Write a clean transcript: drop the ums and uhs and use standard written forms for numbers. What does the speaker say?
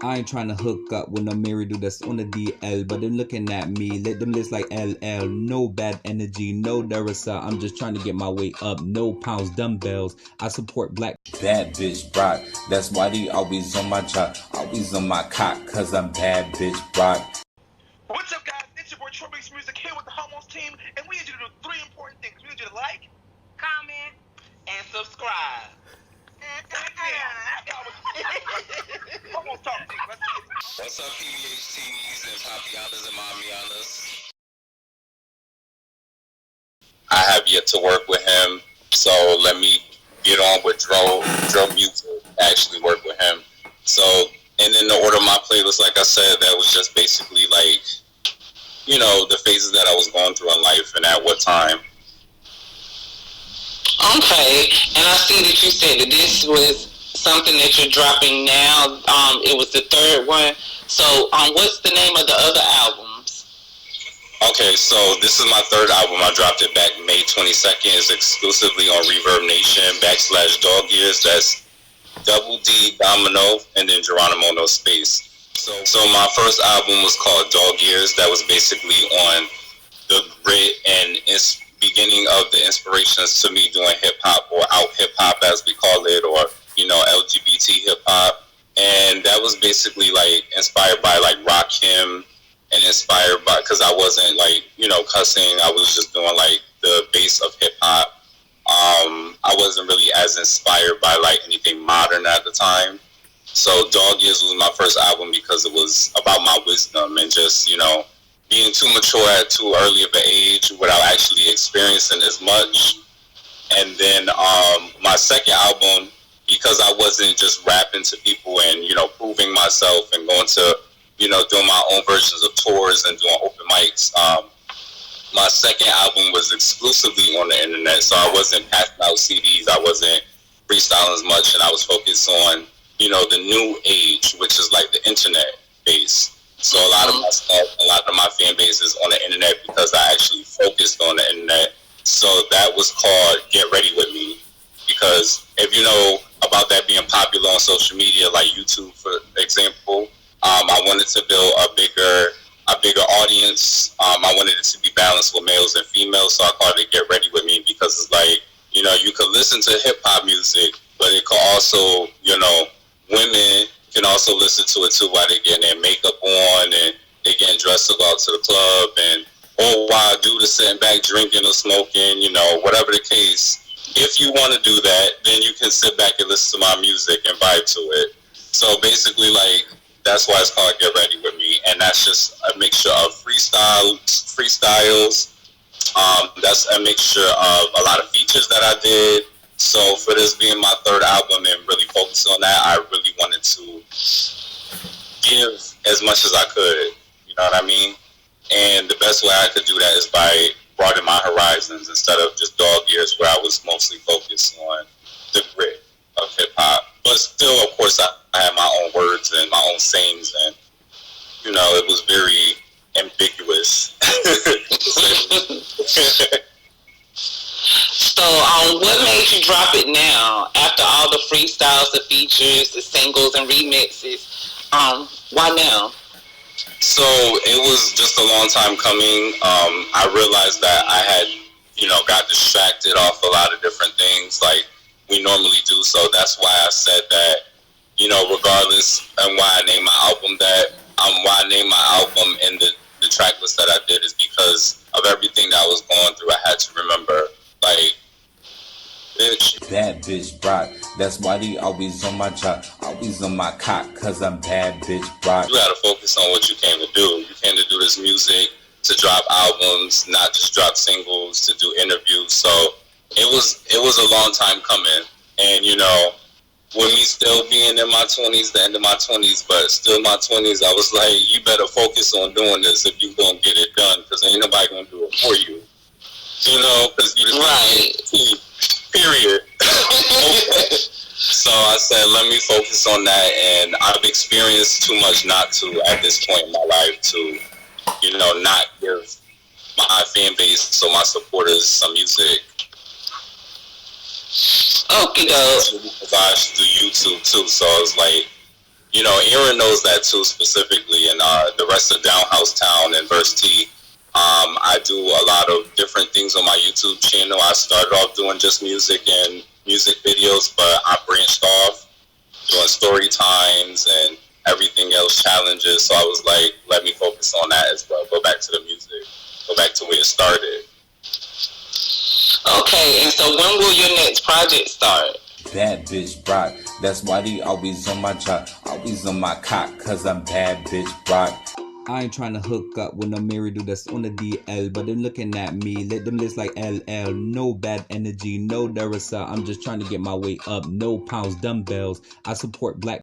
I ain't trying to hook up with no Mary dude that's on the DL, but them looking at me, let them list like LL. No bad energy, no Duracell. I'm just trying to get my way up. No pounds, dumbbells. I support black. Bad bitch Brock. That's why they always on my job, always on my cock, cause I'm bad bitch Brock. What's up, guys? It's your boy Troy Beats Music here with the Homos team, and we need you to do 3 important things. We need you to like, comment, and subscribe. Homos talk team. Let's get it. What's up, PBHTs and Papianas and Mamianas? I have yet to work with him, so let me get on with Dro Music, actually work with him. So, and in the order of my playlist, like I said, that was just basically like, you know, the phases that I was going through in life and at what time. Okay, and I see that you said that this was something that you're dropping now. It was the 3rd one. So, what's the name of the other albums? Okay, so this is my 3rd album. I dropped it back May 22nd. It's exclusively on Reverb Nation /Dog Years. That's Double D Domino and then Geronimo No Space. So my first album was called Dog Years. That was basically on the grit and beginning of the inspirations to me doing hip hop, or out hip hop as we call it, or, you know, LGBT hip hop. And that was basically like inspired by like Rakim, and inspired by, because I wasn't like, you know, cussing. I was just doing like the base of hip hop. I wasn't really as inspired by like anything modern at the time. So Dog Years was my first album because it was about my wisdom and just, you know, being too mature at too early of an age without actually experiencing as much. And then my second album, because I wasn't just rapping to people and, you know, proving myself and going to, you know, doing my own versions of tours and doing open mics, my second album was exclusively on the internet. So I wasn't passing out CDs, I wasn't freestyling as much, and I was focused on, you know, the new age, which is like the internet base. So a lot of my stuff, a lot of my fan base is on the internet because I actually focused on the internet. So that was called Get Ready With Me, because if you know about that being popular on social media, like YouTube, for example, I wanted to build a bigger audience. I wanted it to be balanced with males and females, so I called it Get Ready With Me, because it's like, you know, you could listen to hip hop music, but it could also, you know, women can also listen to it too while they're getting their makeup on and they're getting dressed to go out to the club, and or while dude is sitting back drinking or smoking, you know, whatever the case. If you want to do that, then you can sit back and listen to my music and vibe to it. So basically, like, that's why it's called Get Ready With Me, and that's just a mixture of freestyles. That's a mixture of a lot of features that I did. So for this being my 3rd album and really focus on that, I really wanted to give as much as I could, you know what I mean? And the best way I could do that is by broadening my horizons instead of just Dog Years, where I was mostly focused on the grit of hip hop. But still, of course, I had my own words and my own sayings, and, you know, it was very ambiguous. So, what made you drop it now? After all the freestyles, the features, the singles, and remixes, why now? So, it was just a long time coming. I realized that I had, you know, got distracted off a lot of different things like we normally do. So that's why I said that, you know, regardless, and why I named my album that, why I named my album and the track list that I did is because of everything that I was going through. I had to remember, like, bitch. Bad bitch Brock. That's why they always on my job, always on my cock, cause I'm bad bitch Brock. You gotta focus on what you came to do. You came to do this music, to drop albums, not just drop singles, to do interviews. So it was a long time coming. And, you know, with me still being in my 20s, the end of my 20s, but still my 20s, I was like, you better focus on doing this if you gonna get it done, because ain't nobody gonna do it for you. You know, because you just right. Period. So I said, let me focus on that, and I've experienced too much not to at this point in my life to, you know, not give my fan base, so my supporters, some music. Okay, though. Because I should do YouTube too, so I was like, You know, Aaron knows that too specifically, and the rest of Downhouse Town and Verse T. I do a lot of different things on my YouTube channel. I started off doing just music and music videos, but I branched off doing story times and everything else, challenges. So I was like, let me focus on that as well. Go back to the music. Go back to where it started. Okay, and so when will your next project start? Bad bitch Brock, that's why they always on my job, always on my cock, cause I'm bad bitch Brock. I ain't trying to hook up with no married dude that's on the DL, but they're looking at me, let them list like LL, no bad energy, no Duracell, I'm just trying to get my way up, no pounds, dumbbells, I support black